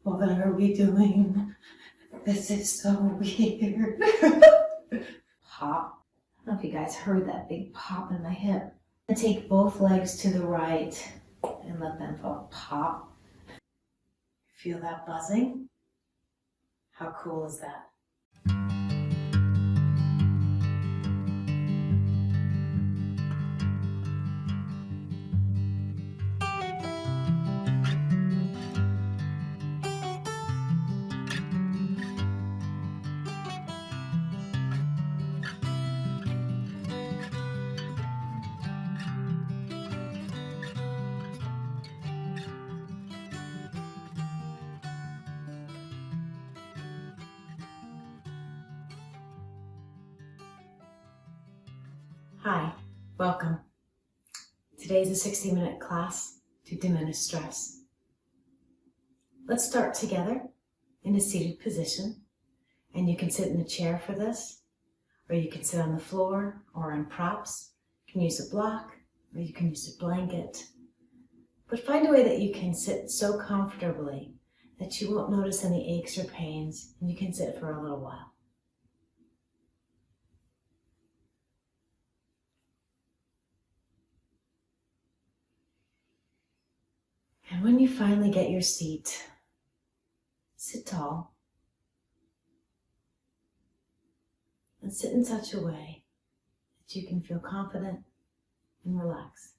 What are we doing? This is so weird. Pop. I don't know if you guys heard that big pop in my hip. And take both legs to the right and let them both pop. Feel that buzzing? How cool is that? Hi, welcome. Today's a 60-minute class to diminish stress. Let's start together in a seated position, and you can sit in a chair for this, or you can sit on the floor or on props. You can use a block, or you can use a blanket. But find a way that you can sit so comfortably that you won't notice any aches or pains, and you can sit for a little while. And when you finally get your seat, sit tall and sit in such a way that you can feel confident and relaxed.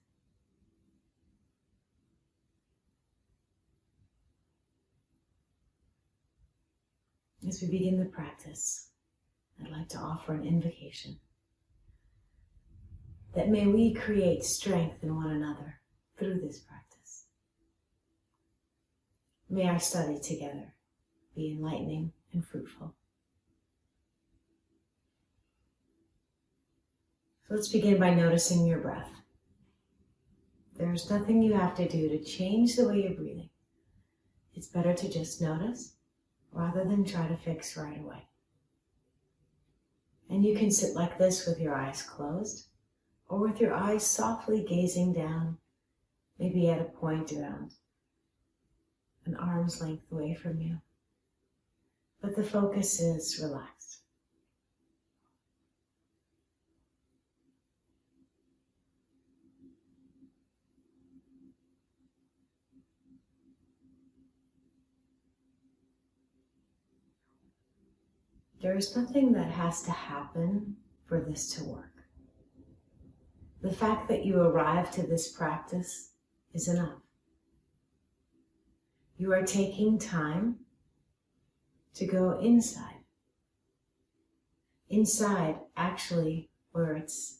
As we begin the practice, I'd like to offer an invocation that may we create strength in one another through this practice. May our study together be enlightening and fruitful. So let's begin by noticing your breath. There's nothing you have to do to change the way you're breathing. It's better to just notice rather than try to fix right away. And you can sit like this with your eyes closed or with your eyes softly gazing down, maybe at a point around an arm's length away from you. But the focus is relaxed. There is nothing that has to happen for this to work. The fact that you arrive to this practice is enough. You are taking time to go inside. Inside, actually, where it's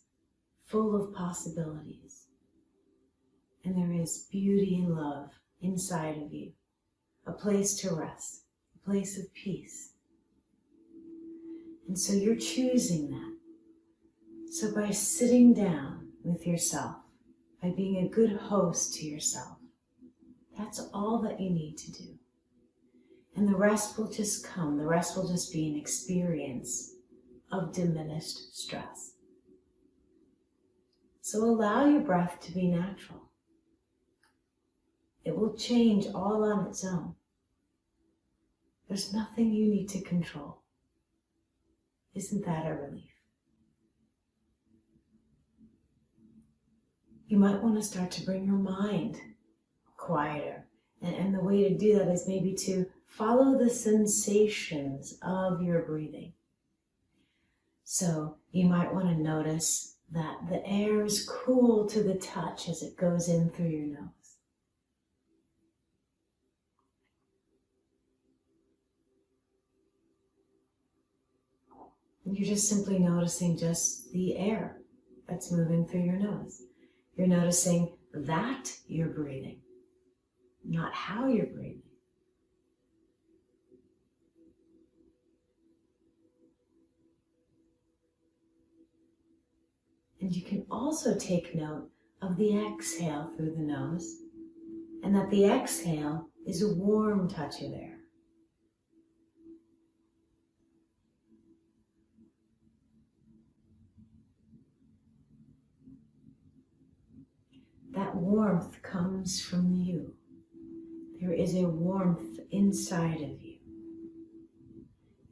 full of possibilities. And there is beauty and love inside of you. A place to rest, a place of peace. And so you're choosing that. So by sitting down with yourself, by being a good host to yourself, that's all that you need to do. And the rest will just come. The rest will just be an experience of diminished stress. So allow your breath to be natural. It will change all on its own. There's nothing you need to control. Isn't that a relief? You might want to start to bring your mind quieter. And the way to do that is maybe to follow the sensations of your breathing. So you might want to notice that the air is cool to the touch as it goes in through your nose. And you're just simply noticing just the air that's moving through your nose. You're noticing that you're breathing, not how you're breathing. And you can also take note of the exhale through the nose, and that the exhale is a warm touch of air. That warmth comes from you. There is a warmth inside of you.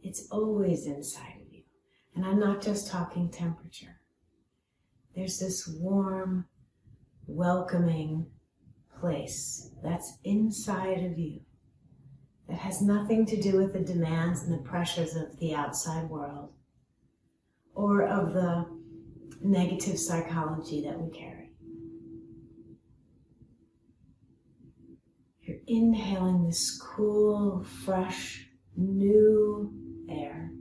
It's always inside of you. And I'm not just talking temperature. There's this warm, welcoming place that's inside of you that has nothing to do with the demands and the pressures of the outside world or of the negative psychology that we carry. You're inhaling this cool, fresh, new air,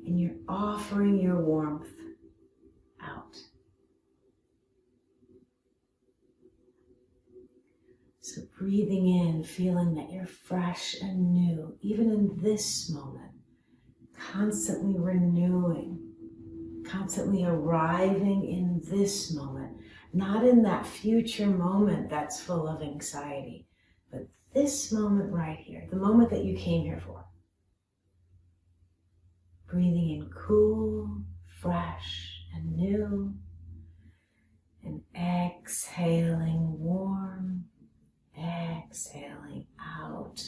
and you're offering your warmth out. So breathing in, feeling that you're fresh and new, even in this moment, constantly renewing, constantly arriving in this moment, not in that future moment that's full of anxiety, but this moment right here, the moment that you came here for. Breathing in cool, fresh, and new, and exhaling warm, exhaling out,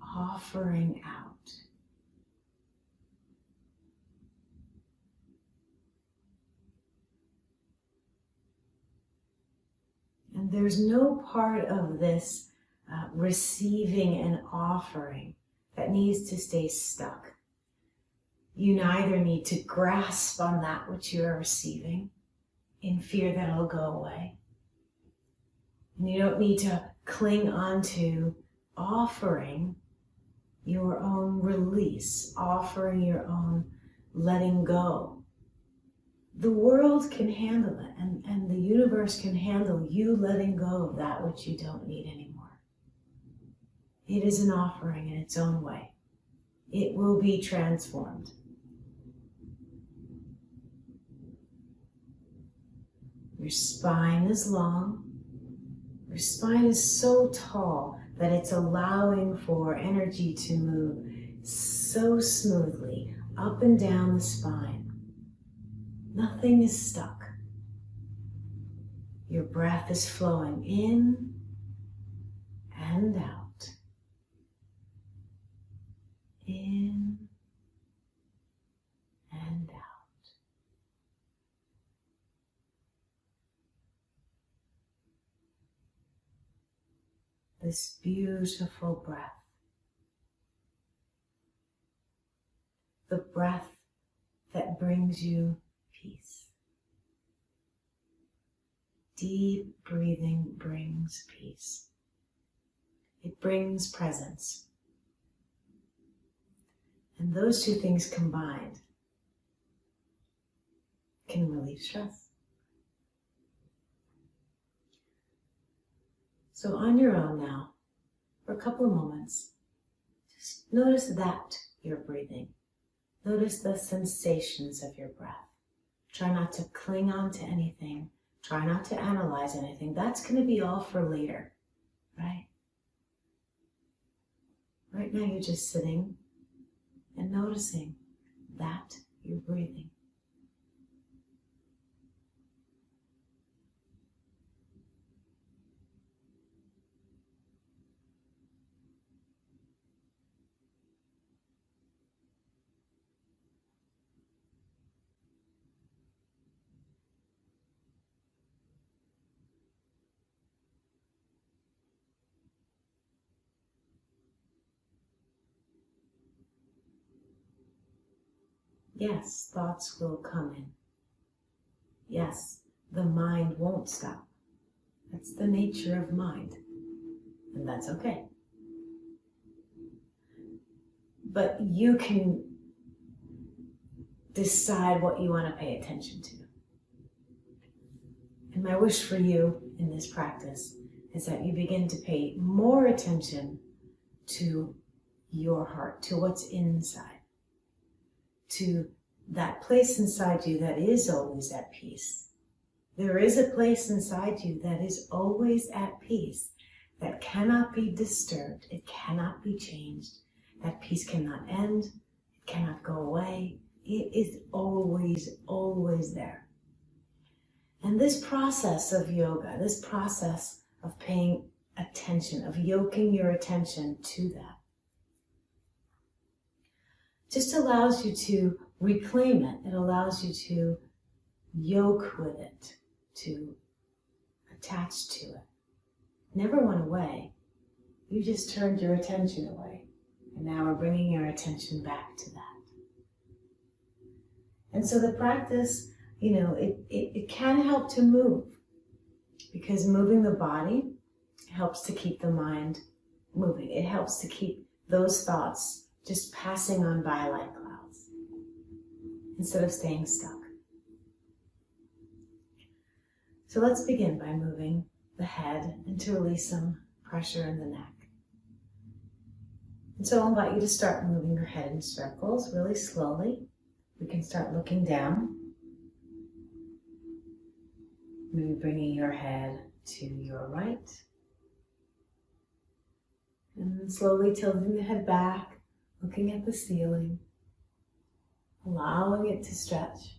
offering out. And there's no part of this receiving and offering that needs to stay stuck. You neither need to grasp on that which you are receiving in fear that it'll go away. And you don't need to cling on to offering your own release, offering your own letting go. The world can handle it, and the universe can handle you letting go of that which you don't need anymore. It is an offering in its own way. It will be transformed. Your spine is long. Your spine is so tall that it's allowing for energy to move so smoothly up and down the spine. Nothing is stuck. Your breath is flowing in and out. In and out. This beautiful breath. The breath that brings you peace. Deep breathing brings peace. It brings presence. And those two things combined can relieve stress. So on your own now, for a couple of moments, just notice that you're breathing. Notice the sensations of your breath. Try not to cling on to anything. Try not to analyze anything. That's going to be all for later, right? Right now you're just sitting and noticing that you're breathing. Yes, thoughts will come in. Yes, the mind won't stop. That's the nature of mind, and that's okay. But you can decide what you want to pay attention to. And my wish for you in this practice is that you begin to pay more attention to your heart, to what's inside, to that place inside you that is always at peace. There is a place inside you that is always at peace, that cannot be disturbed, it cannot be changed. That peace cannot end, it cannot go away. It is always, always there. And this process of yoga, this process of paying attention, of yoking your attention to that. Just allows you to reclaim it. It allows you to yoke with it, to attach to it. Never went away. You just turned your attention away. And now we're bringing your attention back to that. And so the practice, it can help to move, because moving the body helps to keep the mind moving. It helps to keep those thoughts just passing on by like clouds instead of staying stuck. So let's begin by moving the head and to release some pressure in the neck. And so I'll invite you to start moving your head in circles really slowly. We can start looking down. Maybe bringing your head to your right. And then slowly tilting the head back, looking at the ceiling, allowing it to stretch.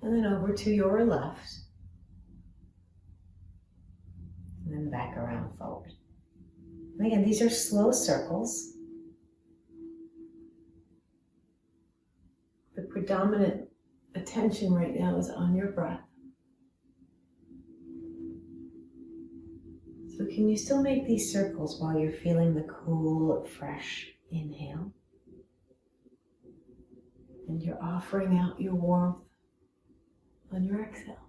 And then over to your left. And then back around forward. And again, these are slow circles. The predominant attention right now is on your breath. So can you still make these circles while you're feeling the cool, fresh inhale? And you're offering out your warmth on your exhale.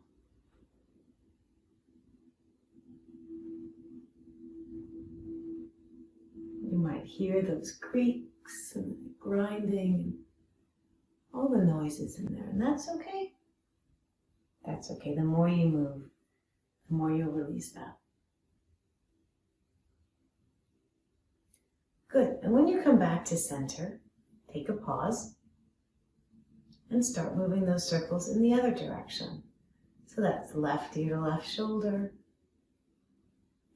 You might hear those creaks and grinding and all the noises in there, and that's okay. That's okay. The more you move, the more you'll release that. Good. And when you come back to center, take a pause and start moving those circles in the other direction. So that's left ear to left shoulder.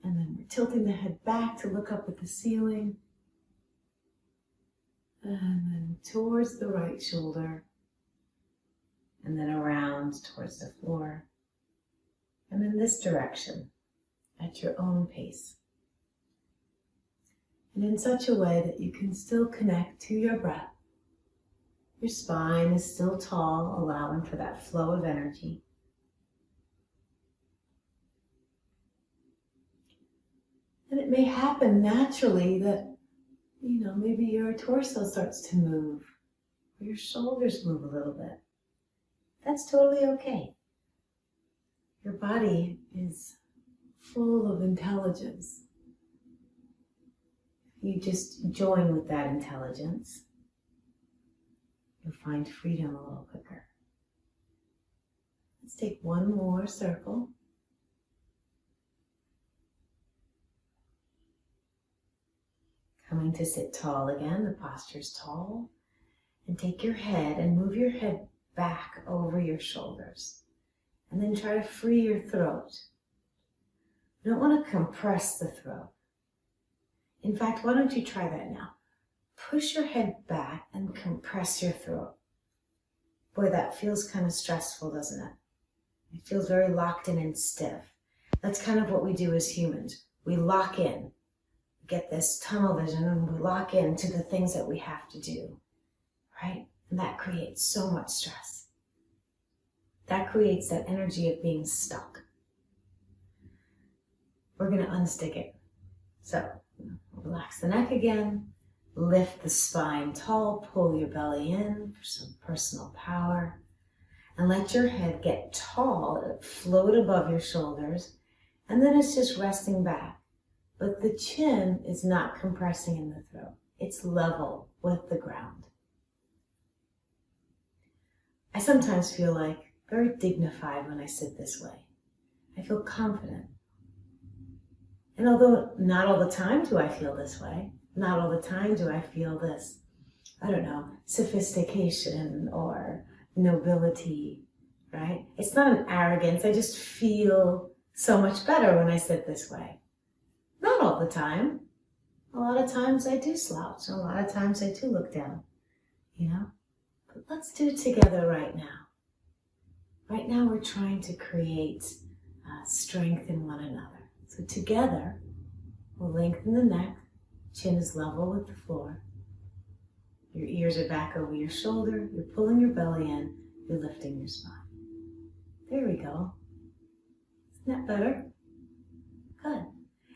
And then we're tilting the head back to look up at the ceiling. And then towards the right shoulder. And then around towards the floor. And in this direction, at your own pace. And in such a way that you can still connect to your breath. Your spine is still tall, allowing for that flow of energy. And it may happen naturally that, maybe your torso starts to move, or your shoulders move a little bit. That's totally okay. Your body is full of intelligence. You just join with that intelligence, you'll find freedom a little quicker. Let's take one more circle. Coming to sit tall again, the posture's tall. And take your head and move your head back over your shoulders. And then try to free your throat. You don't want to compress the throat. In fact, why don't you try that now? Push your head back and compress your throat. Boy, that feels kind of stressful, doesn't it? It feels very locked in and stiff. That's kind of what we do as humans. We lock in. Get this tunnel vision and we lock into the things that we have to do, right? And that creates so much stress. That creates that energy of being stuck. We're going to unstick it. So relax the neck again, lift the spine tall, pull your belly in for some personal power, and let your head get tall, float above your shoulders, and then it's just resting back. But the chin is not compressing in the throat. It's level with the ground. I sometimes feel very dignified when I sit this way. I feel confident. And although not all the time do I feel this way, not all the time do I feel this, sophistication or nobility, right? It's not an arrogance. I just feel so much better when I sit this way. Not all the time. A lot of times I do slouch. A lot of times I do look down, But let's do it together right now. Right now we're trying to create strength in one another. So together, we'll lengthen the neck, chin is level with the floor. Your ears are back over your shoulder, you're pulling your belly in, you're lifting your spine. There we go. Isn't that better? Good.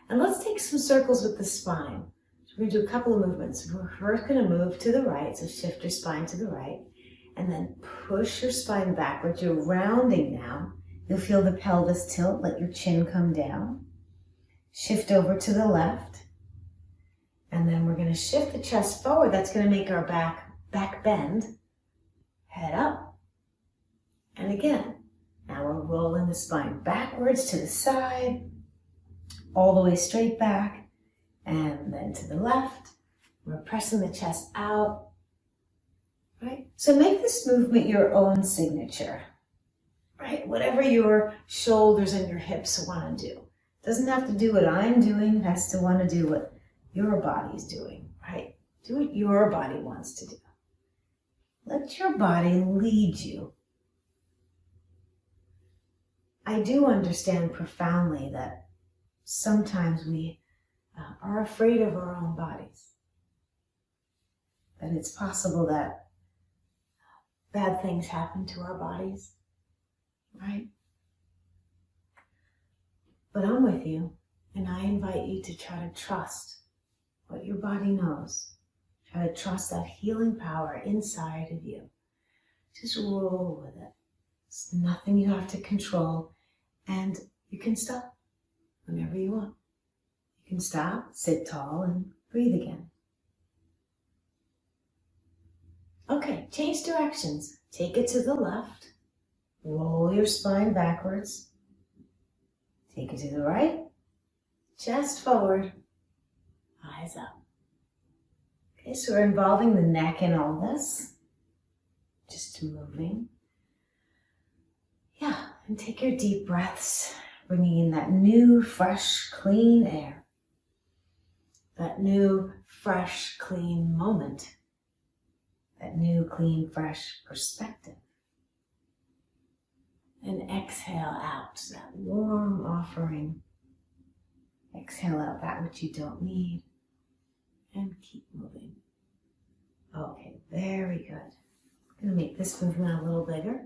And let's take some circles with the spine. So we're going to do a couple of movements. We're first going to move to the right, so shift your spine to the right, and then push your spine backwards. You're rounding now. You'll feel the pelvis tilt, let your chin come down. Shift over to the left. And then we're going to shift the chest forward. That's going to make our back bend. Head up. And again. Now we're rolling the spine backwards to the side, all the way straight back, and then to the left. We're pressing the chest out. Right? So make this movement your own signature. Right? Whatever your shoulders and your hips want to do. It doesn't have to do what I'm doing. It has to want to do what your body's doing. Right? Do what your body wants to do. Let your body lead you. I do understand profoundly that sometimes we are afraid of our own bodies. That it's possible that bad things happen to our bodies, right? But I'm with you, and I invite you to try to trust what your body knows. Try to trust that healing power inside of you. Just roll with it. It's nothing you have to control. And you can stop whenever you want. You can stop, sit tall, and breathe again. Okay, change directions. Take it to the left. Roll your spine backwards. Take it to the right. Chest forward. Eyes up. Okay, so we're involving the neck in all this. Just moving. Yeah, and take your deep breaths, bringing in that new, fresh, clean air. That new, fresh, clean moment. That new, clean, fresh perspective. And exhale out that warm offering. Exhale out that which you don't need. And keep moving. Okay, very good. I'm going to make this movement a little bigger.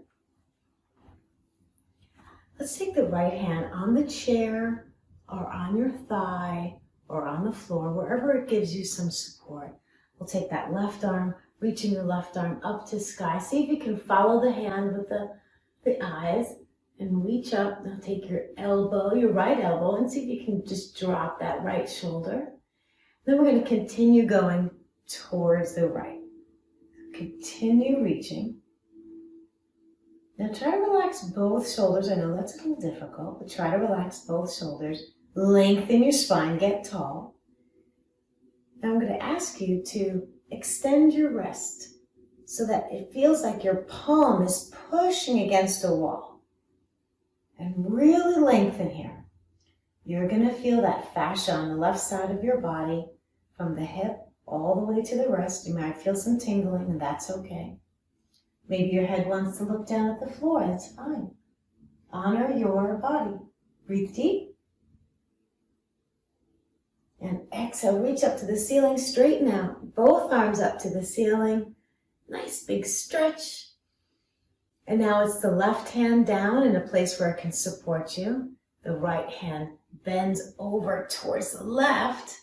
Let's take the right hand on the chair or on your thigh or on the floor, wherever it gives you some support. We'll take that left arm, reaching your left arm up to sky. See if you can follow the hand with the eyes and reach up. Now take your elbow, your right elbow, and see if you can just drop that right shoulder. Then we're going to continue going towards the right. Continue reaching. Now try to relax both shoulders. I know that's a little difficult, but try to relax both shoulders. Lengthen your spine, get tall. Now I'm going to ask you to extend your wrist so that it feels like your palm is pushing against a wall. And really lengthen here. You're going to feel that fascia on the left side of your body from the hip all the way to the wrist. You might feel some tingling, and that's okay. Maybe your head wants to look down at the floor. That's fine. Honor your body. Breathe deep. And exhale, reach up to the ceiling, straighten out. Both arms up to the ceiling. Nice big stretch. And now it's the left hand down in a place where it can support you. The right hand bends over towards the left.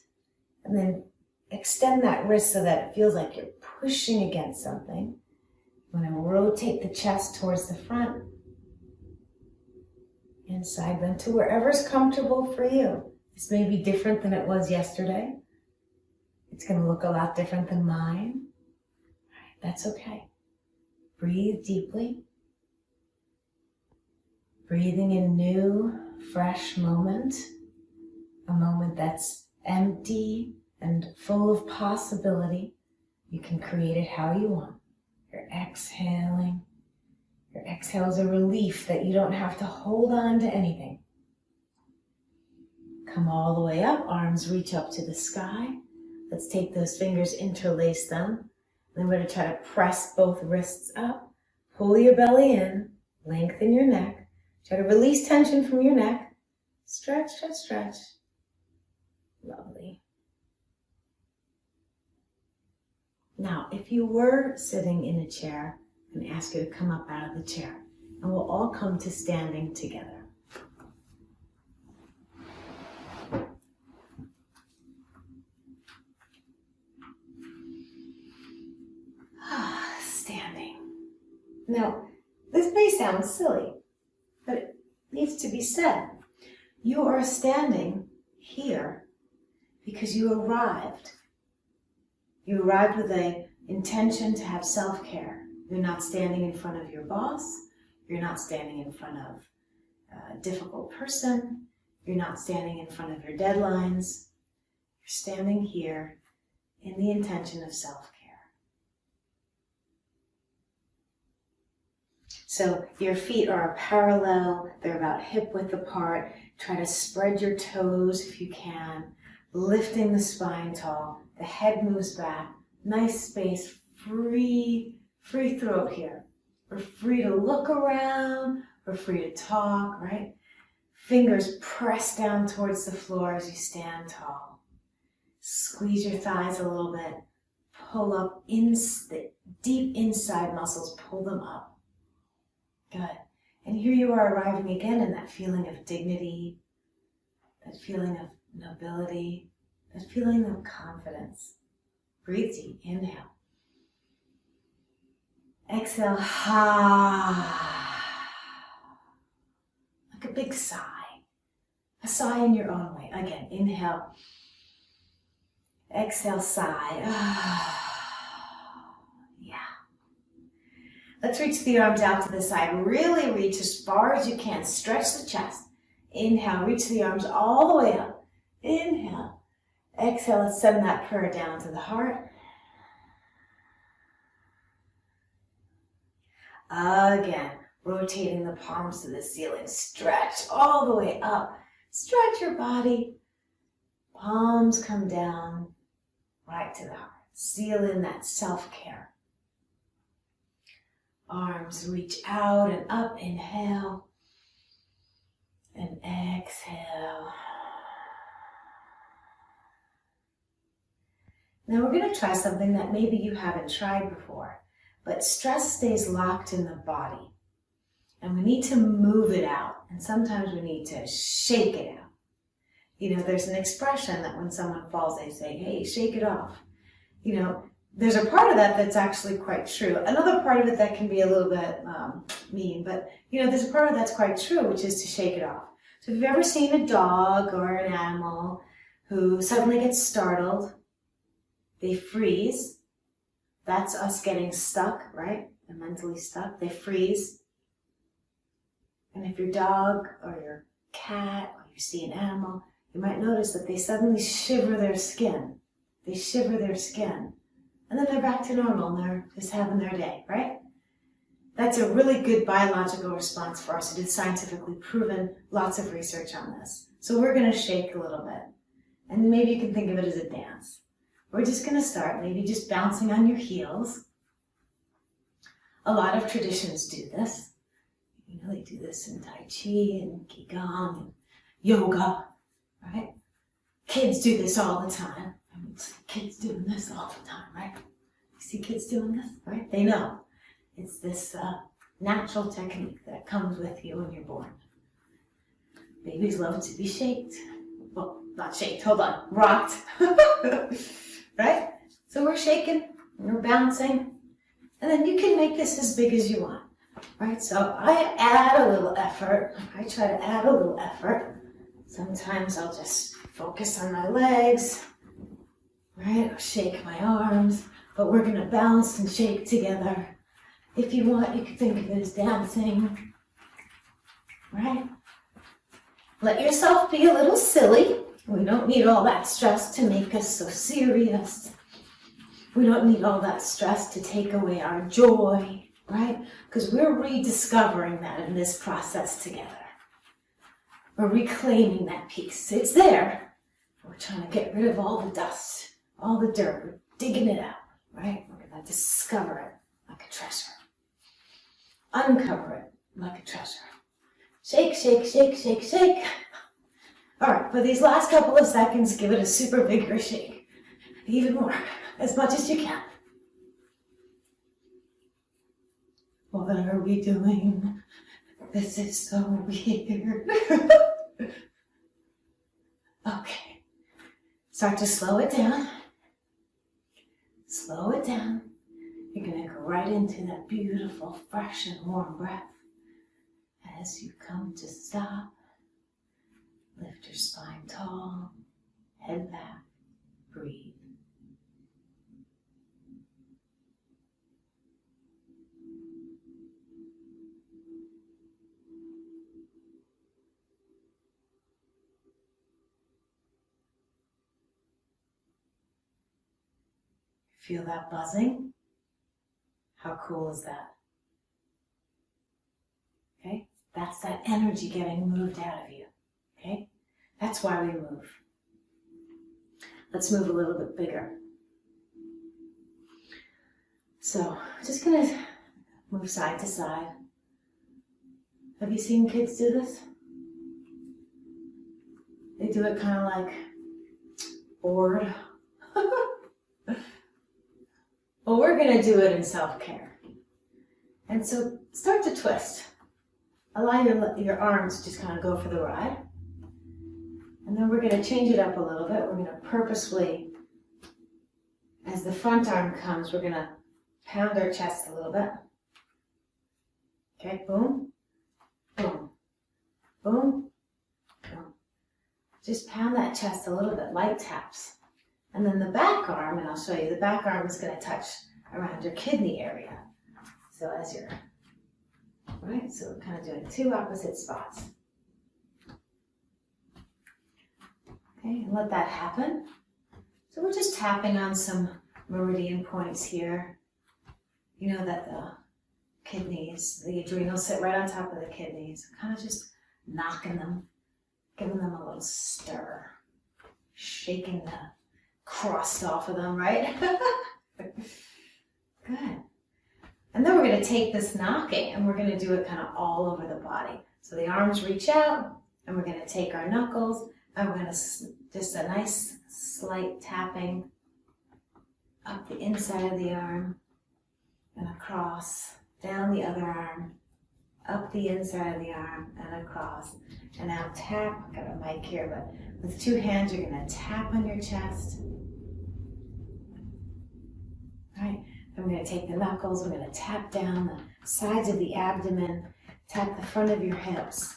And then extend that wrist so that it feels like you're pushing against something. I'm going to rotate the chest towards the front. And side bend to wherever's comfortable for you. This may be different than it was yesterday. It's going to look a lot different than mine. All right, that's okay. Breathe deeply. Breathing in a new, fresh moment. A moment that's empty and full of possibility. You can create it how you want. You're exhaling. Your exhale is a relief that you don't have to hold on to anything. Come all the way up, arms reach up to the sky. Let's take those fingers, interlace them. Then we're going to try to press both wrists up. Pull your belly in, lengthen your neck. Try to release tension from your neck. Stretch, stretch, stretch. Lovely. Now, if you were sitting in a chair, I'm going to ask you to come up out of the chair, and we'll all come to standing together. Standing. Now, this may sound silly, but it needs to be said. You are standing here because you arrived. You arrived with an intention to have self-care. You're not standing in front of your boss. You're not standing in front of a difficult person. You're not standing in front of your deadlines. You're standing here in the intention of self-care. So your feet are parallel. They're about hip width apart. Try to spread your toes if you can, lifting the spine tall. The head moves back. Nice space, free throat here. We're free to look around. We're free to talk, right? Fingers press down towards the floor as you stand tall. Squeeze your thighs a little bit. Pull up the deep inside muscles. Pull them up. Good. And here you are arriving again in that feeling of dignity, that feeling of nobility, that feeling of confidence. Breathe deep. Inhale. Exhale. Like a big sigh. A sigh in your own way. Again, inhale. Exhale, sigh. Let's reach the arms out to the side. Really reach as far as you can. Stretch the chest. Inhale, reach the arms all the way up. Inhale. Exhale, let's send that prayer down to the heart. Again, rotating the palms to the ceiling. Stretch all the way up. Stretch your body. Palms come down right to the heart. Seal in that self-care. Arms reach out and up, inhale, and exhale. Now we're going to try something that maybe you haven't tried before, but stress stays locked in the body, and we need to move it out, and sometimes we need to shake it out. You know, there's an expression that when someone falls, they say, hey, shake it off. You know, there's a part of that that's actually quite true. Another part of it that can be a little bit mean, but you know, there's a part of that's quite true, which is to shake it off. So if you've ever seen a dog or an animal who suddenly gets startled, they freeze. That's us getting stuck, right? They're mentally stuck. They freeze. And if your dog or your cat or you see an animal, you might notice that they suddenly shiver their skin. They shiver their skin. And then they're back to normal and they're just having their day, right? That's a really good biological response for us. It is scientifically proven, lots of research on this. So we're going to shake a little bit. And maybe you can think of it as a dance. We're just going to start maybe just bouncing on your heels. A lot of traditions do this. You know, they do this in Tai Chi and Qigong and yoga, right? Kids do this all the time. I mean, kids doing this all the time, right? You see kids doing this, right? They know. It's this natural technique that comes with you when you're born. Babies love to be shaked. Well, not shaked, hold on, rocked. Right? So we're shaking, we're bouncing, and then you can make this as big as you want. Right? So I add a little effort. I try to add a little effort. Sometimes I'll just focus on my legs. Right? I'll shake my arms, but we're going to bounce and shake together. If you want, you can think of it as dancing. Right? Let yourself be a little silly. We don't need all that stress to make us so serious. We don't need all that stress to take away our joy, right? Because we're rediscovering that in this process together. We're reclaiming that peace. It's there. We're trying to get rid of all the dust, all the dirt. We're digging it out, right? We're going to discover it like a treasure. Uncover it like a treasure. Shake, shake, shake, shake, shake. All right, for these last couple of seconds, give it a super vigorous shake. Even more, as much as you can. What are we doing? This is so weird. Okay, start to slow it down. Slow it down. You're going to go right into that beautiful, fresh and warm breath. As you come to stop, lift your spine tall, head back, breathe. Feel that buzzing? How cool is that? Okay, that's that energy getting moved out of you. Okay, that's why we move. Let's move a little bit bigger. So, just gonna move side to side. Have you seen kids do this? They do it kind of like bored. Well, we're gonna do it in self-care. And so start to twist. Allow your arms to just kind of go for the ride. And then we're gonna change it up a little bit. We're gonna purposefully, as the front arm comes, we're gonna pound our chest a little bit. Okay, boom, boom, boom, boom. Just pound that chest a little bit, light taps. And then the back arm, and I'll show you, the back arm is going to touch around your kidney area. So as you're, right, so we're kind of doing two opposite spots. Okay, and let that happen. So we're just tapping on some meridian points here. You know that the kidneys, the adrenals sit right on top of the kidneys. Kind of just knocking them, giving them a little stir, shaking the crust off of them, right? Good. And then we're going to take this knocking and we're going to do it kind of all over the body. So the arms reach out and we're going to take our knuckles and we're going to just a nice slight tapping up the inside of the arm and across, down the other arm, up the inside of the arm and across. And now tap, I've got a mic here, but with two hands you're going to tap on your chest. All right, then we're going to take the knuckles, we're going to tap down the sides of the abdomen, tap the front of your hips,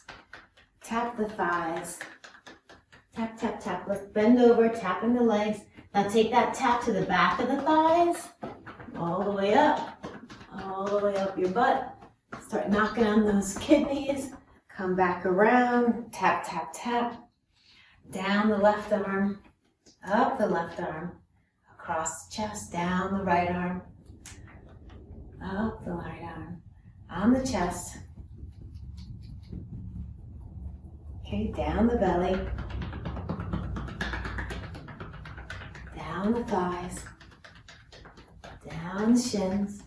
tap the thighs, tap, tap, tap. Let's bend over, tapping the legs. Now take that tap to the back of the thighs, all the way up your butt. Start knocking on those kidneys, come back around, tap, tap, tap, down the left arm, up the left arm, across the chest, down the right arm, up the right arm, on the chest, okay, down the belly, down the thighs, down the shins,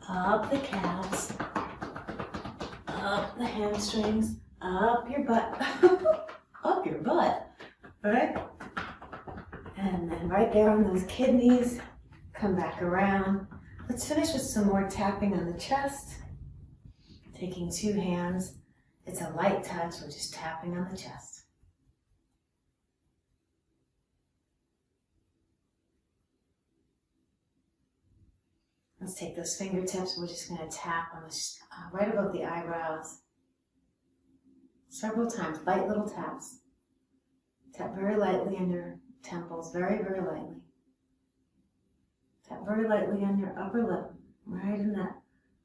up the calves, up the hamstrings, up your butt, up your butt, all right? And then right there on those kidneys, come back around. Let's finish with some more tapping on the chest. Taking two hands, it's a light touch, we're just tapping on the chest. Let's take those fingertips, we're just going to tap on the, right above the eyebrows. Several times, light little taps. Tap very lightly on your temples, very, very lightly. Tap very lightly on your upper lip, right in that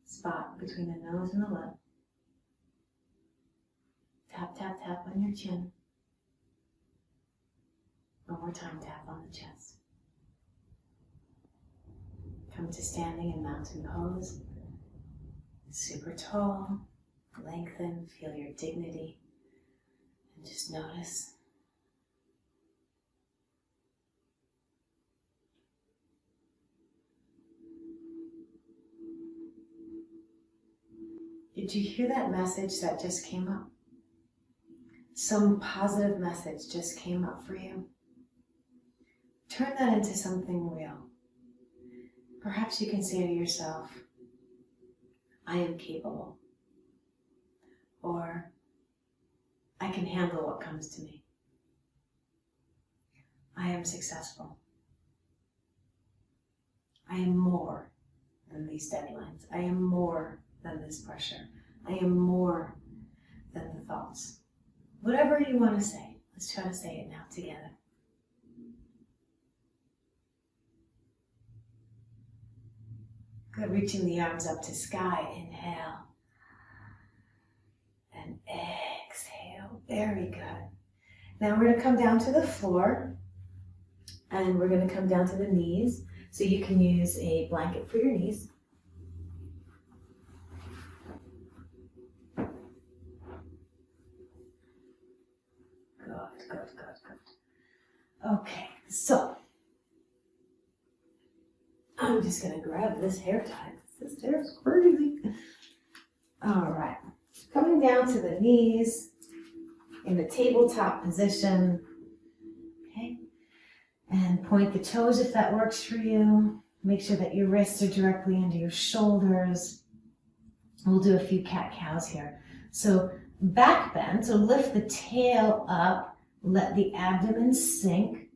spot between the nose and the lip. Tap, tap, tap on your chin. One more time, tap on the chest. Come to standing in mountain pose. Super tall, lengthen, feel your dignity, and just notice. Did you hear that message that just came up? some positive message just came up for you, turn that into something real. Perhaps you can say to yourself, I am capable, or I can handle what comes to me. I am successful. I am more than these deadlines. I am more than this pressure. I am more than the thoughts. Whatever you want to say, let's try to say it now together. Good, reaching the arms up to sky, inhale. And exhale, very good. Now we're going to come down to the floor and we're going to come down to the knees. So you can use a blanket for your knees. Good. Okay, so I'm just going to grab this hair tie. This hair is crazy. All right, coming down to the knees in the tabletop position. Okay, and point the toes if that works for you. Make sure that your wrists are directly under your shoulders. We'll do a few cat-cows here. So back bend, so lift the tail up, let the abdomen sink.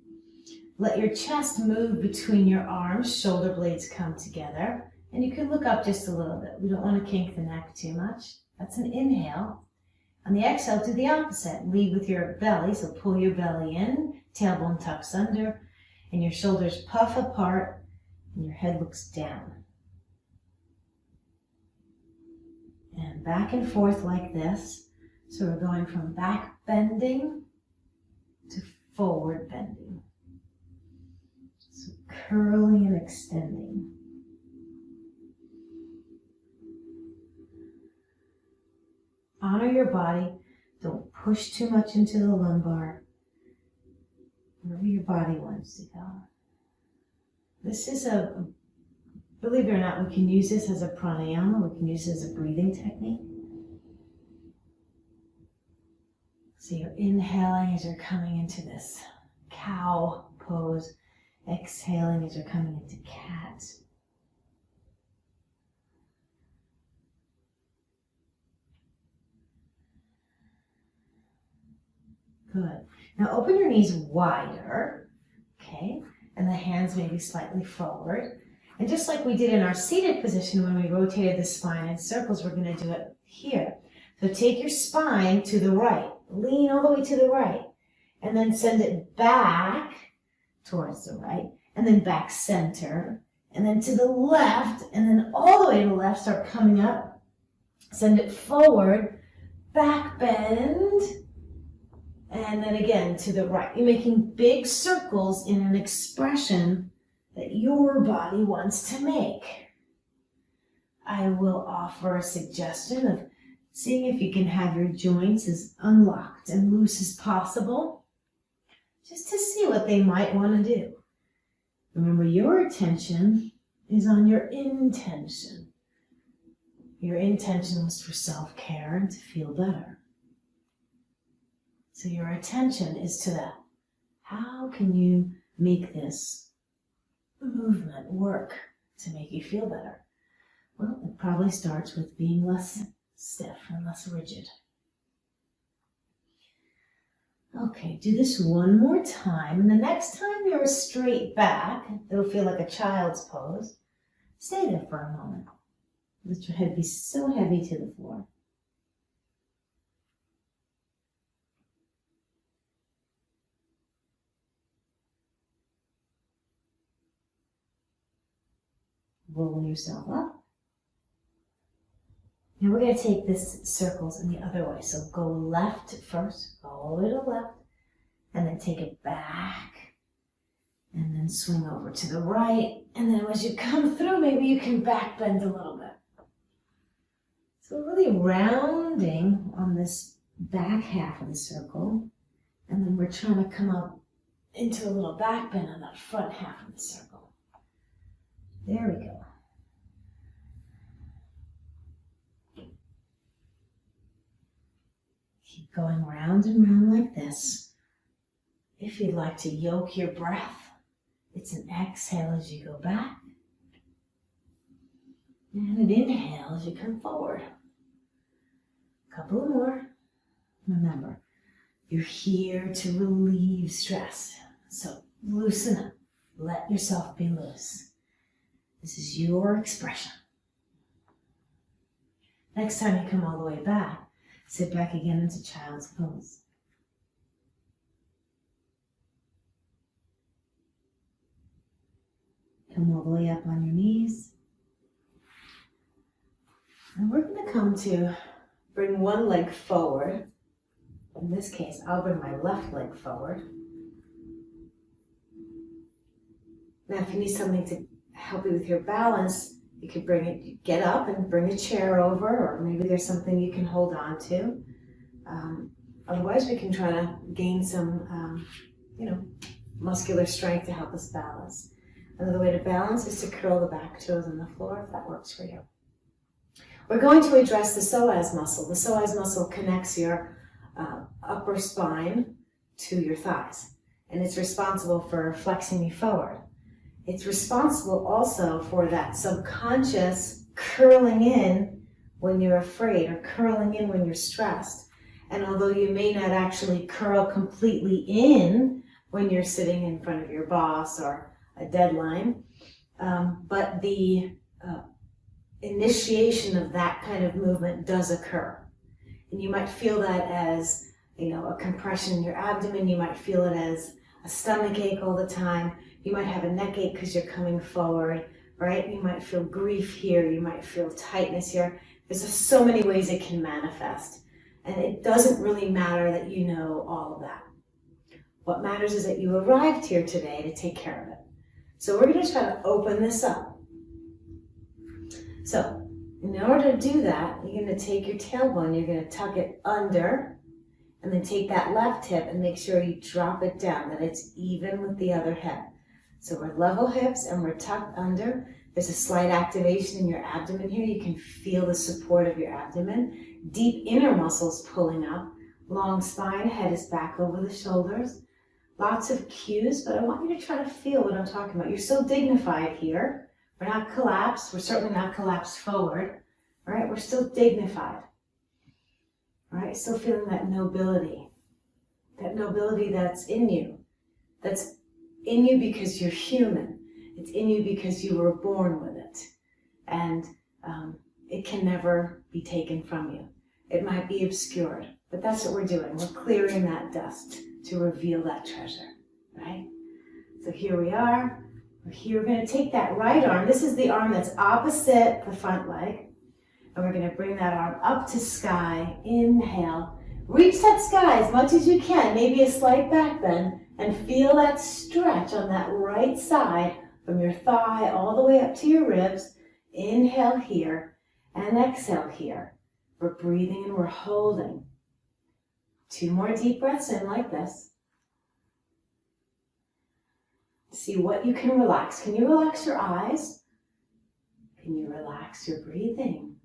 Let your chest move between your arms, shoulder blades come together. And you can look up just a little bit. We don't want to kink the neck too much. That's an inhale. On the exhale, do the opposite. Lead with your belly, so pull your belly in, tailbone tucks under, and your shoulders puff apart, and your head looks down. And back and forth like this. So we're going from back bending to forward bending. So curling and extending. Honor your body. Don't push too much into the lumbar. Wherever your body wants to go. This is believe it or not, we can use this as a pranayama. We can use it as a breathing technique. So you're inhaling as you're coming into this cow pose. Exhaling as you're coming into cat. Good. Now open your knees wider, okay? And the hands maybe slightly forward. And just like we did in our seated position when we rotated the spine in circles, we're going to do it here. So take your spine to the right. Lean all the way to the right. And then send it back towards the right. And then back center. And then to the left. And then all the way to the left. Start coming up. Send it forward. Back bend. And then again to the right. You're making big circles in an expression that your body wants to make. I will offer a suggestion of seeing if you can have your joints as unlocked and loose as possible, just to see what they might want to do. Remember, your attention is on your intention. Your intention was for self-care and to feel better. So your attention is to that. How can you make this movement work to make you feel better? Well, it probably starts with being less stiff and less rigid. Okay, do this one more time. And the next time you're straight back, it'll feel like a child's pose. Stay there for a moment. Let your head be so heavy to the floor. Roll yourself up. Now we're going to take this circles in the other way. So go left first, go all the way to the left, and then take it back, and then swing over to the right. And then as you come through, maybe you can back bend a little bit. So we're really rounding on this back half of the circle, and then we're trying to come up into a little back bend on that front half of the circle. There we go. Keep going round and round like this. If you'd like to yoke your breath, it's an exhale as you go back, and an inhale as you come forward. A couple more. Remember, you're here to relieve stress, so loosen up. Let yourself be loose. This is your expression. Next time you come all the way back, sit back again into child's pose. Come all the way up on your knees. And we're going to come to bring one leg forward. In this case, I'll bring my left leg forward. Now, if you need something to help you with your balance, you could get up and bring a chair over, or maybe there's something you can hold on to. Otherwise, we can try to gain some, muscular strength to help us balance. Another way to balance is to curl the back toes on the floor, if that works for you. We're going to address the psoas muscle. The psoas muscle connects your upper spine to your thighs, and it's responsible for flexing you forward. It's responsible also for that subconscious curling in when you're afraid or curling in when you're stressed. And although you may not actually curl completely in when you're sitting in front of your boss or a deadline, but the initiation of that kind of movement does occur. And you might feel that as, a compression in your abdomen. You might feel it as a stomach ache all the time. You might have a neck ache because you're coming forward, right? You might feel grief here. You might feel tightness here. There's just so many ways it can manifest. And it doesn't really matter that you know all of that. What matters is that you arrived here today to take care of it. So we're going to try to open this up. So in order to do that, you're going to take your tailbone, you're going to tuck it under, and then take that left hip and make sure you drop it down, that it's even with the other hip. So we're level hips and we're tucked under. There's a slight activation in your abdomen here. You can feel the support of your abdomen. Deep inner muscles pulling up. Long spine, head is back over the shoulders. Lots of cues, but I want you to try to feel what I'm talking about. You're so dignified here. We're not collapsed. We're certainly not collapsed forward. All right, we're still dignified. All right, still feeling that nobility that's in you. That's in you because you're human. It's in you because you were born with it. And it can never be taken from you. It might be obscured, but that's what we're doing. We're clearing that dust to reveal that treasure, right? So here we are. We're here. We're going to take that right arm. This is the arm that's opposite the front leg. And we're going to bring that arm up to sky. Inhale. Reach that sky as much as you can. Maybe a slight back bend. And feel that stretch on that right side from your thigh all the way up to your ribs. Inhale here and exhale here. We're breathing and we're holding. 2 more deep breaths in like this. See what you can relax. Can you relax your eyes? Can you relax your breathing?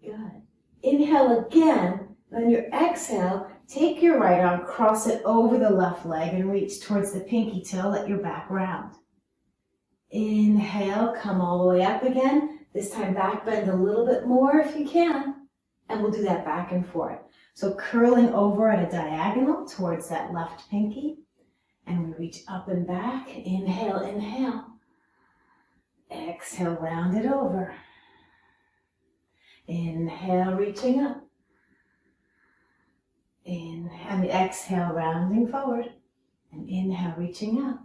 Good. Inhale again. Then your exhale, take your right arm, cross it over the left leg and reach towards the pinky toe, let your back round. Inhale, come all the way up again. This time back bend a little bit more if you can. And we'll do that back and forth. So curling over at a diagonal towards that left pinky. And we reach up and back. Inhale, inhale. Exhale, round it over. Inhale, reaching up. And exhale, rounding forward. And inhale, reaching up.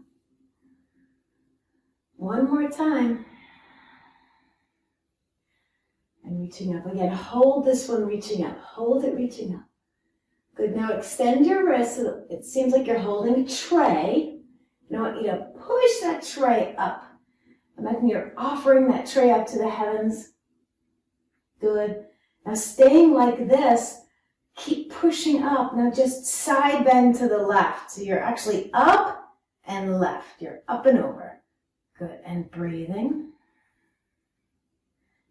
One more time. And reaching up again. Hold this one reaching up. Hold it reaching up. Good. Now extend your wrist. So it seems like you're holding a tray. And I want you to push that tray up. Imagine you're offering that tray up to the heavens. Good. Now staying like this, keep pushing up. Now just side bend to the left. So you're actually up and left. You're up and over. Good. And breathing.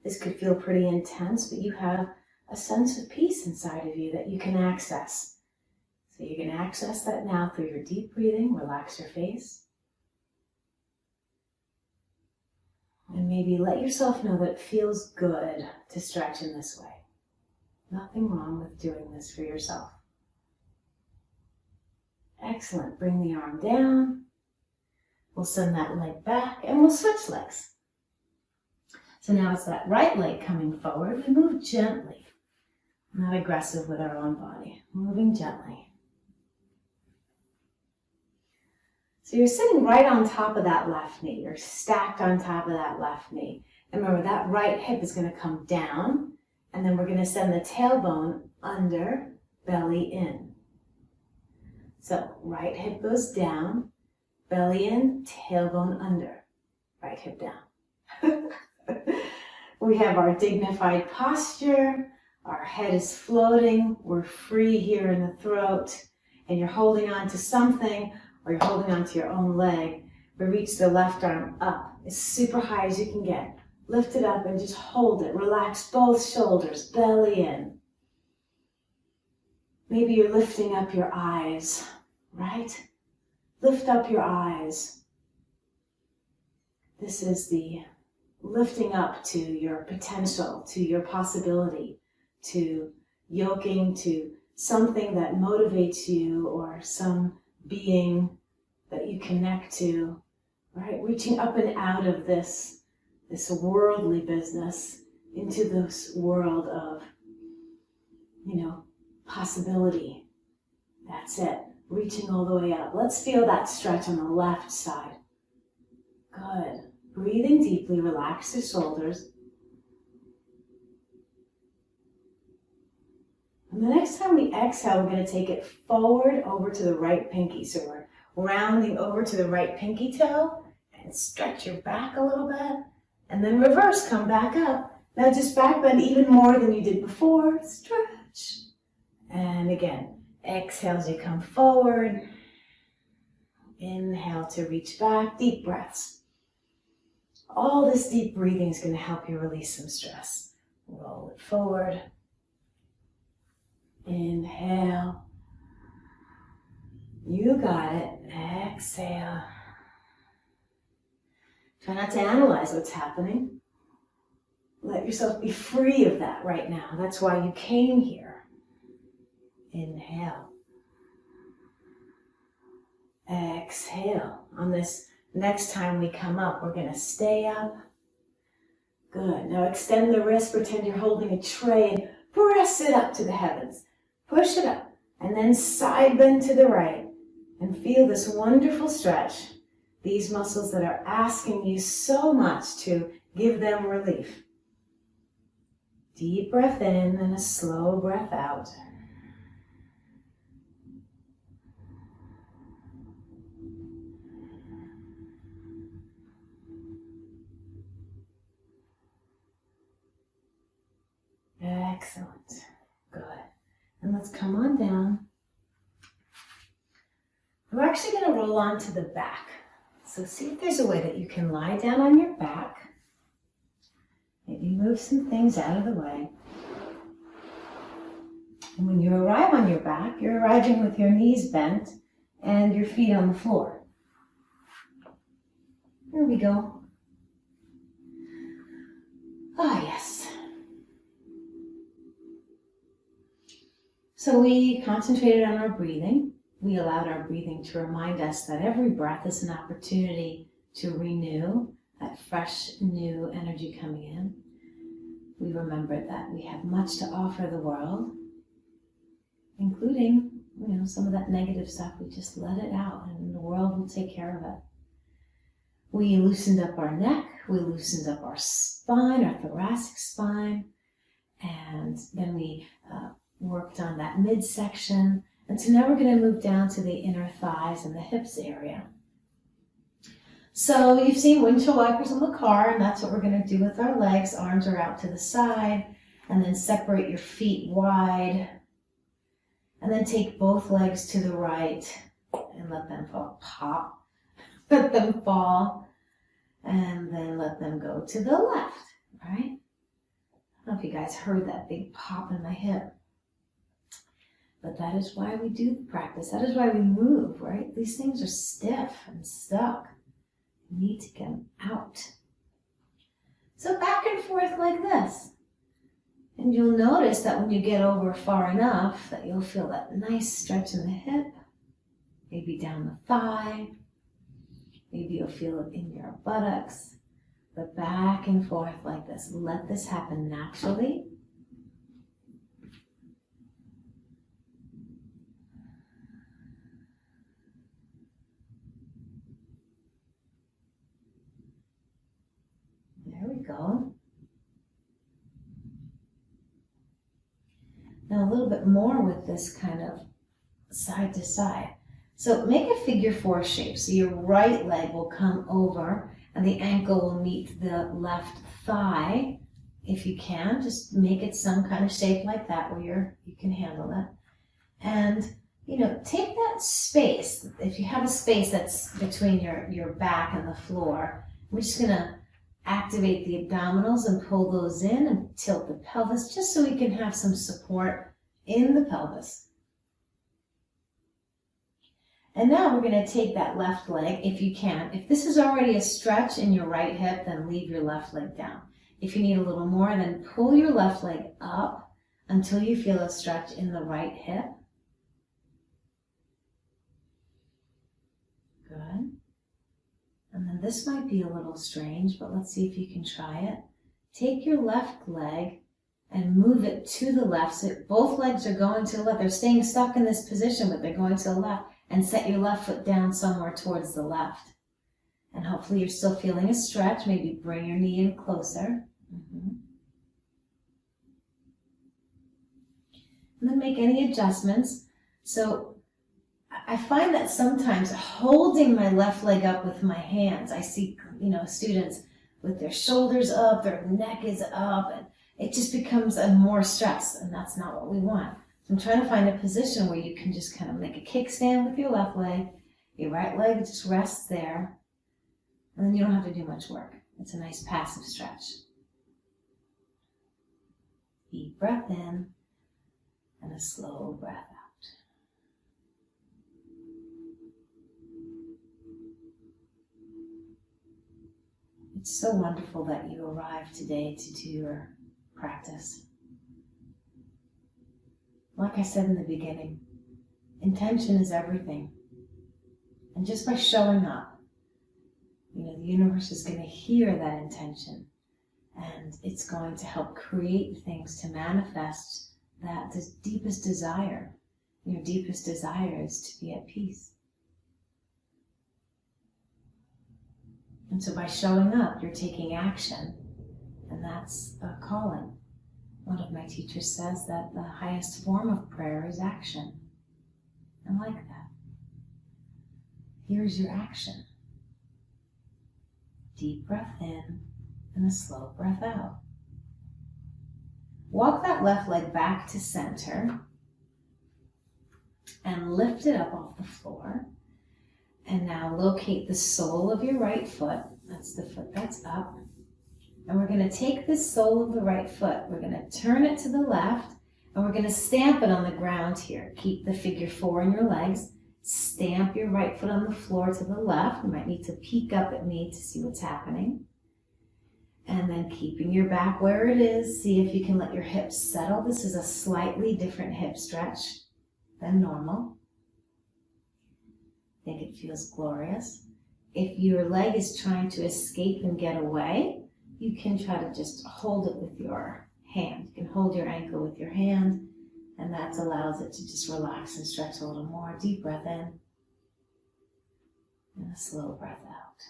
This could feel pretty intense, but you have a sense of peace inside of you that you can access. So you can access that now through your deep breathing. Relax your face. And maybe let yourself know that it feels good to stretch in this way. Nothing wrong with doing this for yourself. Excellent. Bring the arm down. We'll send that leg back and we'll switch legs. So now it's that right leg coming forward. We move gently, not aggressive with our own body, moving gently. So you're sitting right on top of that left knee. You're stacked on top of that left knee. And remember, that right hip is going to come down, and then we're going to send the tailbone under, belly in. So right hip goes down, belly in, tailbone under, right hip down. We have our dignified posture, our head is floating, we're free here in the throat, and you're holding on to something, or you're holding on to your own leg. But reach the left arm up as super high as you can get. Lift it up and just hold it. Relax both shoulders, belly in. Maybe you're lifting up your eyes, right? Lift up your eyes. This is the lifting up to your potential, to your possibility, to yoking, to something that motivates you or some being that you connect to, right? Reaching up and out of this worldly business into this world of, possibility. That's it. Reaching all the way up. Let's feel that stretch on the left side. Good. Breathing deeply, relax the shoulders. And the next time we exhale, we're going to take it forward over to the right pinky. So we're rounding over to the right pinky toe and stretch your back a little bit. And then reverse, come back up. Now just back bend even more than you did before. Stretch. And again, exhale as you come forward. Inhale to reach back, deep breaths. All this deep breathing is going to help you release some stress. Roll it forward. Inhale. You got it. Exhale. Try not to analyze what's happening. Let yourself be free of that right now. That's why you came here. Inhale. Exhale. On this next time we come up, we're going to stay up. Good. Now extend the wrist. Pretend you're holding a tray and press it up to the heavens. Push it up. And then side bend to the right. And feel this wonderful stretch. These muscles that are asking you so much to give them relief. Deep breath in and a slow breath out. Excellent. Good. And let's come on down. We're actually going to roll onto the back. So see if there's a way that you can lie down on your back. Maybe move some things out of the way. And when you arrive on your back, you're arriving with your knees bent and your feet on the floor. Here we go. Ah, yes. So we concentrated on our breathing. We allowed our breathing to remind us that every breath is an opportunity to renew, that fresh, new energy coming in. We remembered that we have much to offer the world, including, some of that negative stuff. We just let it out and the world will take care of it. We loosened up our neck. We loosened up our spine, our thoracic spine. And then we worked on that midsection. And so now we're going to move down to the inner thighs and the hips area. So you've seen windshield wipers in the car, and that's what we're going to do with our legs. Arms are out to the side, and then separate your feet wide. And then take both legs to the right and let them fall. Pop. Let them fall. And then let them go to the left, right? I don't know if you guys heard that big pop in my hip. But that is why we do the practice. That is why we move, right? These things are stiff and stuck. You need to get them out. So back and forth like this. And you'll notice that when you get over far enough that you'll feel that nice stretch in the hip, maybe down the thigh, maybe you'll feel it in your buttocks, but back and forth like this. Let this happen naturally. There we go. Now a little bit more with this kind of side to side. So make a figure 4 shape. So your right leg will come over and the ankle will meet the left thigh. If you can, just make it some kind of shape like that where you can handle it. And take that space. If you have a space that's between your back and the floor, we're just gonna activate the abdominals and pull those in and tilt the pelvis just so we can have some support in the pelvis. And now we're going to take that left leg, if you can. If this is already a stretch in your right hip, then leave your left leg down. If you need a little more, then pull your left leg up until you feel a stretch in the right hip. Good. And then this might be a little strange, but let's see if you can try it. Take your left leg and move it to the left. So both legs are going to the left. They're staying stuck in this position, but they're going to the left. And set your left foot down somewhere towards the left. And hopefully you're still feeling a stretch. Maybe bring your knee in closer. And then make any adjustments. So I find that sometimes holding my left leg up with my hands, I see, students with their shoulders up, their neck is up, and it just becomes a more stress, and that's not what we want. So I'm trying to find a position where you can just kind of make a kickstand with your left leg, your right leg just rests there, and then you don't have to do much work. It's a nice passive stretch. Deep breath in, and a slow breath out. It's so wonderful that you arrived today to do your practice. Like I said in the beginning, intention is everything. And just by showing up, the universe is going to hear that intention. And it's going to help create things to manifest that the deepest desire. Your deepest desire is to be at peace. And so by showing up, you're taking action. And that's a calling. One of my teachers says that the highest form of prayer is action. I like that. Here's your action. Deep breath in and a slow breath out. Walk that left leg back to center and lift it up off the floor. And now locate the sole of your right foot. That's the foot that's up. And we're going to take this sole of the right foot. We're going to turn it to the left. And we're going to stamp it on the ground here. Keep the figure 4 in your legs. Stamp your right foot on the floor to the left. You might need to peek up at me to see what's happening. And then keeping your back where it is, see if you can let your hips settle. This is a slightly different hip stretch than normal. I think it feels glorious. If your leg is trying to escape and get away, you can try to just hold it with your hand. You can hold your ankle with your hand, and that allows it to just relax and stretch a little more. Deep breath in, and a slow breath out.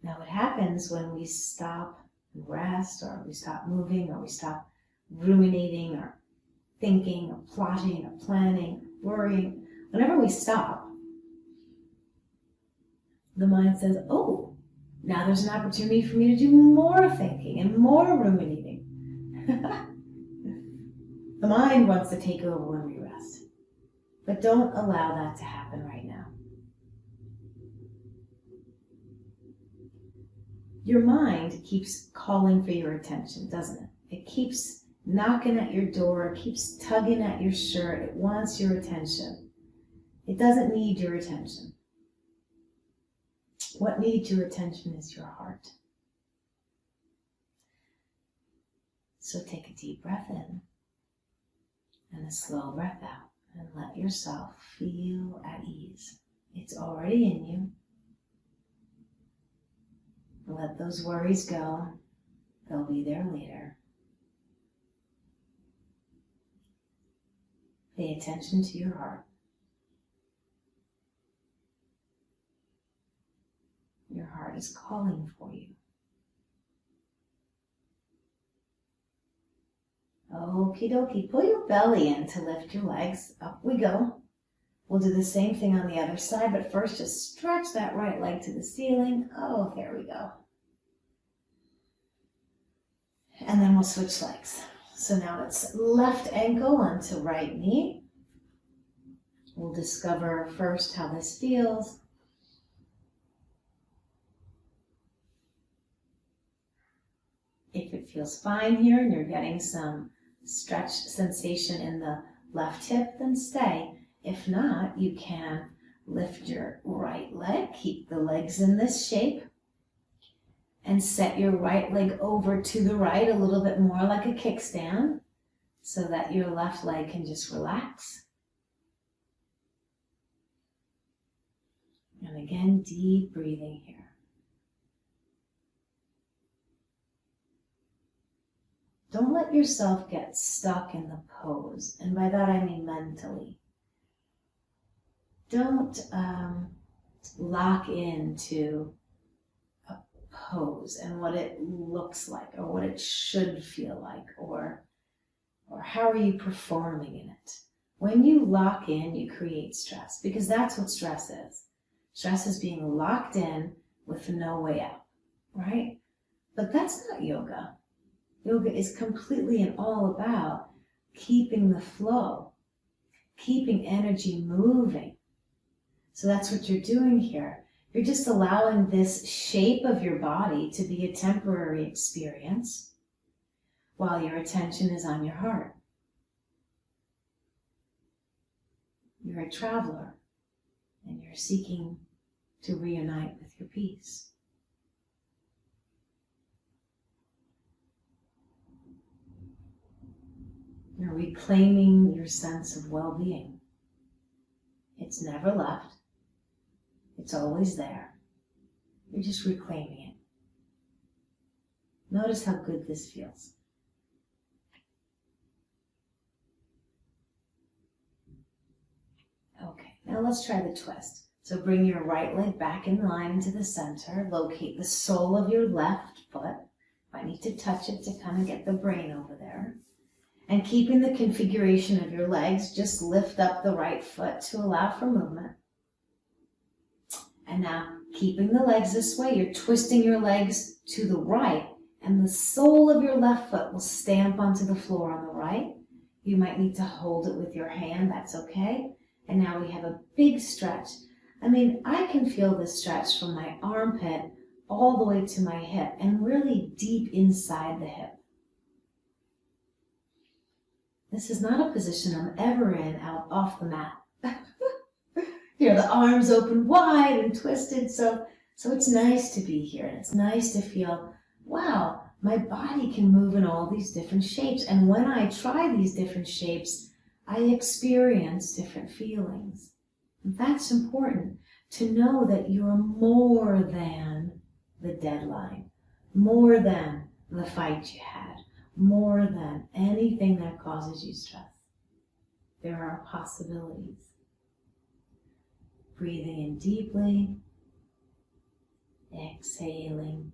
Now what happens when we stop and rest, or we stop moving, or we stop ruminating, or thinking, or plotting, or planning, worrying, whenever we stop, the mind says, oh, now there's an opportunity for me to do more thinking and more ruminating. The mind wants to take over when we rest. But don't allow that to happen right now. Your mind keeps calling for your attention, doesn't it? It keeps knocking at your door, it keeps tugging at your shirt. It wants your attention. It doesn't need your attention. What needs your attention is your heart. So take a deep breath in and a slow breath out and let yourself feel at ease. It's already in you. Let those worries go. They'll be there later. Pay attention to your heart. Your heart is calling for you. Okie dokie. Pull your belly in to lift your legs. Up we go. We'll do the same thing on the other side, but first just stretch that right leg to the ceiling. Oh, there we go. And then we'll switch legs. So now it's left ankle onto right knee. We'll discover first how this feels. If it feels fine here and you're getting some stretch sensation in the left hip, then stay. If not, you can lift your right leg, keep the legs in this shape, and set your right leg over to the right a little bit more like a kickstand so that your left leg can just relax. And again, deep breathing here. Don't let yourself get stuck in the pose, and by that I mean mentally. Don't lock into a pose and what it looks like or what it should feel like or how are you performing in it. When you lock in, you create stress because that's what stress is. Stress is being locked in with no way out, right? But that's not yoga. Yoga is completely and all about keeping the flow, keeping energy moving. So that's what you're doing here. You're just allowing this shape of your body to be a temporary experience while your attention is on your heart. You're a traveler and you're seeking to reunite with your peace. You're reclaiming your sense of well-being. It's never left. It's always there. You're just reclaiming it. Notice how good this feels. Okay, now let's try the twist. So bring your right leg back in line into the center. Locate the sole of your left foot. I need to touch it to kind of get the brain over there. And keeping the configuration of your legs, just lift up the right foot to allow for movement. And now, keeping the legs this way, you're twisting your legs to the right, and the sole of your left foot will stamp onto the floor on the right. You might need to hold it with your hand, that's okay. And now we have a big stretch. I mean, I can feel this stretch from my armpit all the way to my hip, and really deep inside the hip. This is not a position I'm ever in out off the mat. The arms open wide and twisted, so it's nice to be here, and it's nice to feel, wow, my body can move in all these different shapes, and when I try these different shapes, I experience different feelings. And that's important, to know that you're more than the deadline, more than the fight you had, more than anything that causes you stress. There are possibilities. Breathing in deeply, exhaling,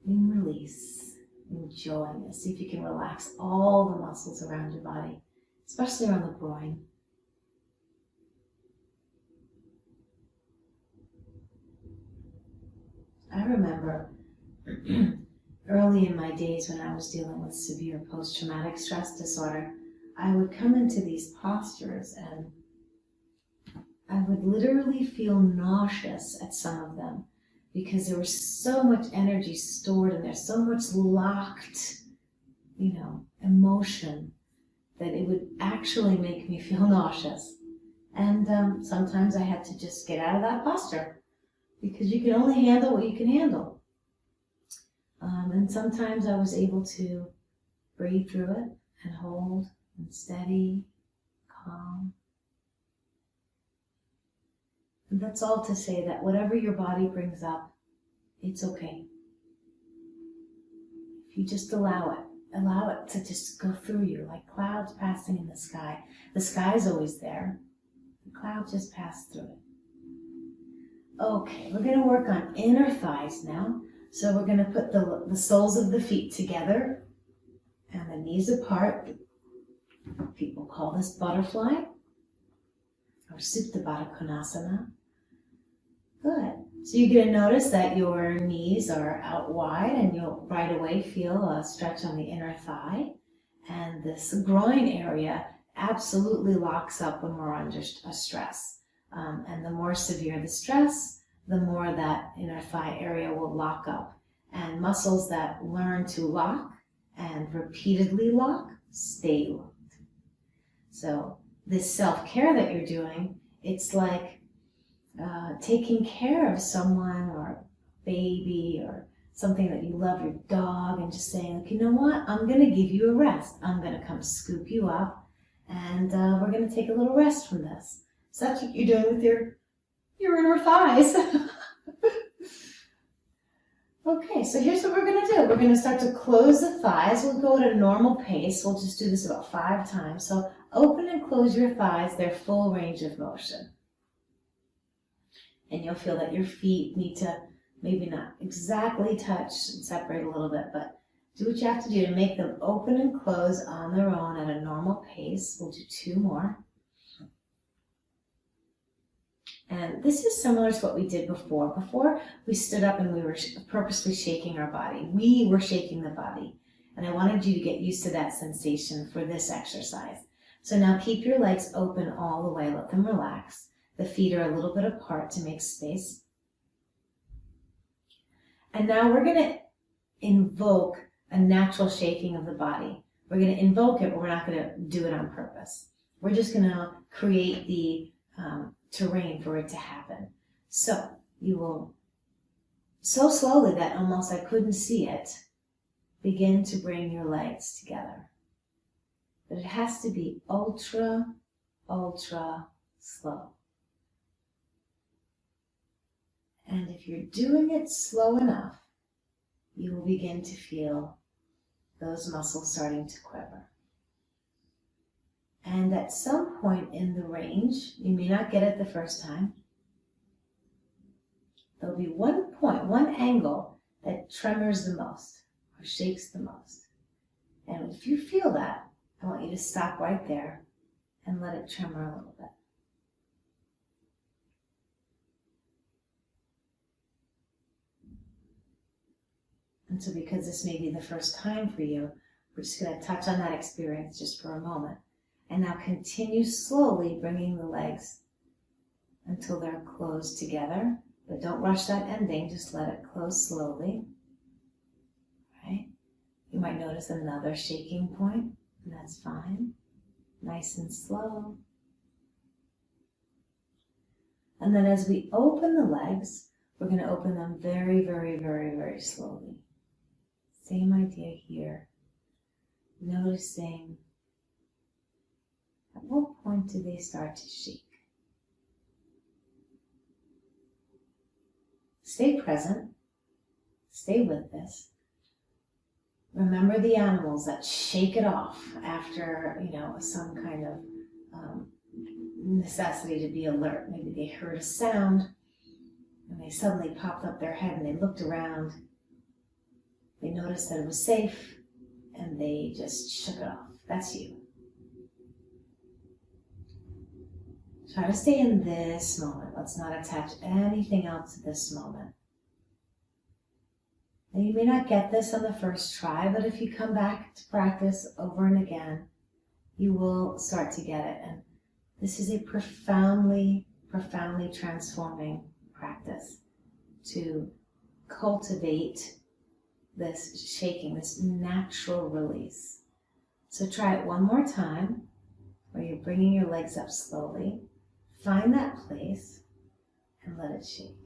and release, enjoying this. See if you can relax all the muscles around your body, especially around the groin. I remember early in my days when I was dealing with severe post-traumatic stress disorder, I would come into these postures and I would literally feel nauseous at some of them because there was so much energy stored in there, so much locked, emotion, that it would actually make me feel nauseous. And sometimes I had to just get out of that posture, because you can only handle what you can handle. And sometimes I was able to breathe through it and hold and steady, calm. And that's all to say that whatever your body brings up, it's okay. If you just allow it to just go through you like clouds passing in the sky. The sky is always there. The clouds just pass through it. Okay, we're going to work on inner thighs now. So we're going to put the soles of the feet together and the knees apart. People call this butterfly or Supta Baddha Konasana. Good. So you're going to notice that your knees are out wide, and you'll right away feel a stretch on the inner thigh. And this groin area absolutely locks up when we're under a stress. And the more severe the stress, the more that inner thigh area will lock up. And muscles that learn to lock and repeatedly lock, stay locked. So this self-care that you're doing, it's like taking care of someone or a baby or something that you love, your dog, and just saying, you know what, I'm going to give you a rest. I'm going to come scoop you up, and we're going to take a little rest from this. So that's what you're doing with your inner thighs. Okay, so here's what we're going to do. We're going to start to close the thighs. We'll go at a normal pace. We'll just do this about 5 times. So open and close your thighs, their full range of motion. And you'll feel that your feet need to maybe not exactly touch and separate a little bit, but do what you have to do to make them open and close on their own at a normal pace. We'll do 2 more. And this is similar to what we did before. Before, we stood up and we were purposely shaking our body. We were shaking the body. And I wanted you to get used to that sensation for this exercise. So now keep your legs open all the way. Let them relax. The feet are a little bit apart to make space. And now we're going to invoke a natural shaking of the body. We're going to invoke it, but we're not going to do it on purpose. We're just going to create the terrain for it to happen. So you will, so slowly that almost I couldn't see it, begin to bring your legs together. But it has to be ultra, ultra slow. And if you're doing it slow enough, you will begin to feel those muscles starting to quiver. And at some point in the range, you may not get it the first time, there'll be one point, one angle that tremors the most or shakes the most. And if you feel that, I want you to stop right there and let it tremor a little bit. And so because this may be the first time for you, we're just going to touch on that experience just for a moment. And now continue slowly bringing the legs until they're closed together. But don't rush that ending, just let it close slowly. Right? You might notice another shaking point, and that's fine. Nice and slow. And then as we open the legs, we're going to open them very, very, very, very slowly. Same idea here. Noticing at what point do they start to shake? Stay present. Stay with this. Remember the animals that shake it off after, some kind of necessity to be alert. Maybe they heard a sound and they suddenly popped up their head and they looked around. They noticed that it was safe and they just shook it off. That's you. Try to stay in this moment. Let's not attach anything else to this moment. Now you may not get this on the first try, but if you come back to practice over and again, you will start to get it. And this is a profoundly, profoundly transforming practice to cultivate this shaking, this natural release. So try it one more time where you're bringing your legs up slowly. Find that place and let it shake.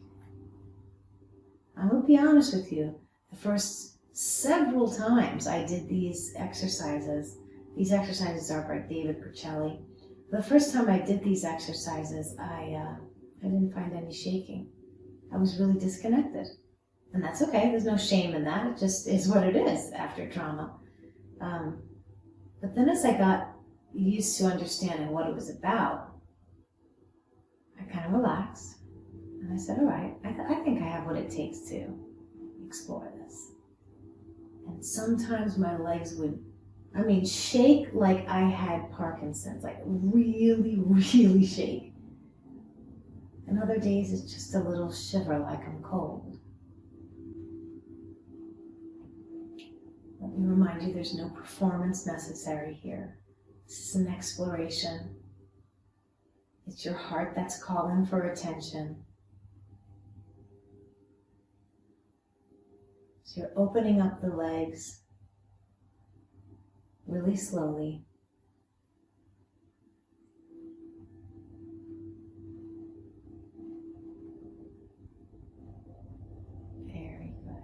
I will be honest with you, the first several times I did these exercises are by David Percelli. The first time I did these exercises, I didn't find any shaking. I was really disconnected. And that's okay, there's no shame in that. It just is what it is after trauma. But then as I got used to understanding what it was about, I kind of relaxed. And I said, all right, I think I have what it takes to explore this. And sometimes my legs would, shake like I had Parkinson's, like really, really shake. And other days it's just a little shiver like I'm cold. Let me remind you, there's no performance necessary here. This is an exploration. It's your heart that's calling for attention. So you're opening up the legs really slowly. Very good.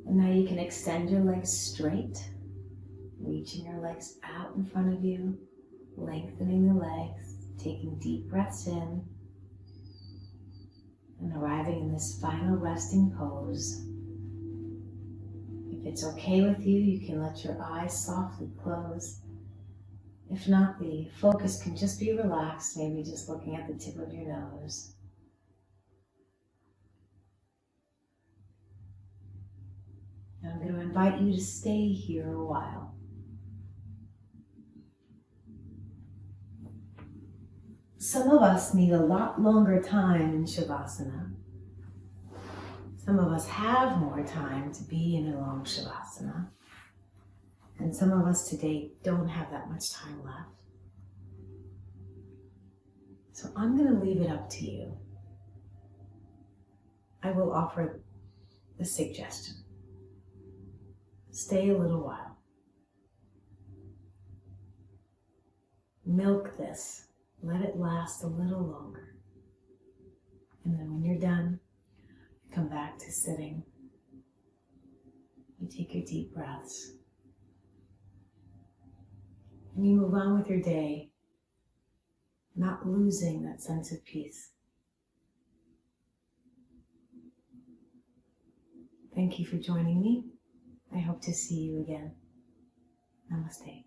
And now you can extend your legs straight, reaching your legs out in front of you, lengthening the legs, taking deep breaths in, and arriving in this final resting pose. If it's okay with you, you can let your eyes softly close. If not, the focus can just be relaxed, maybe just looking at the tip of your nose. Now I'm going to invite you to stay here a while. Some of us need a lot longer time in Shavasana. Some of us have more time to be in a long Shavasana. And some of us today don't have that much time left. So I'm going to leave it up to you. I will offer the suggestion. Stay a little while. Milk this. Let it last a little longer. And then when you're done, come back to sitting. You take your deep breaths. And you move on with your day, not losing that sense of peace. Thank you for joining me. I hope to see you again. Namaste.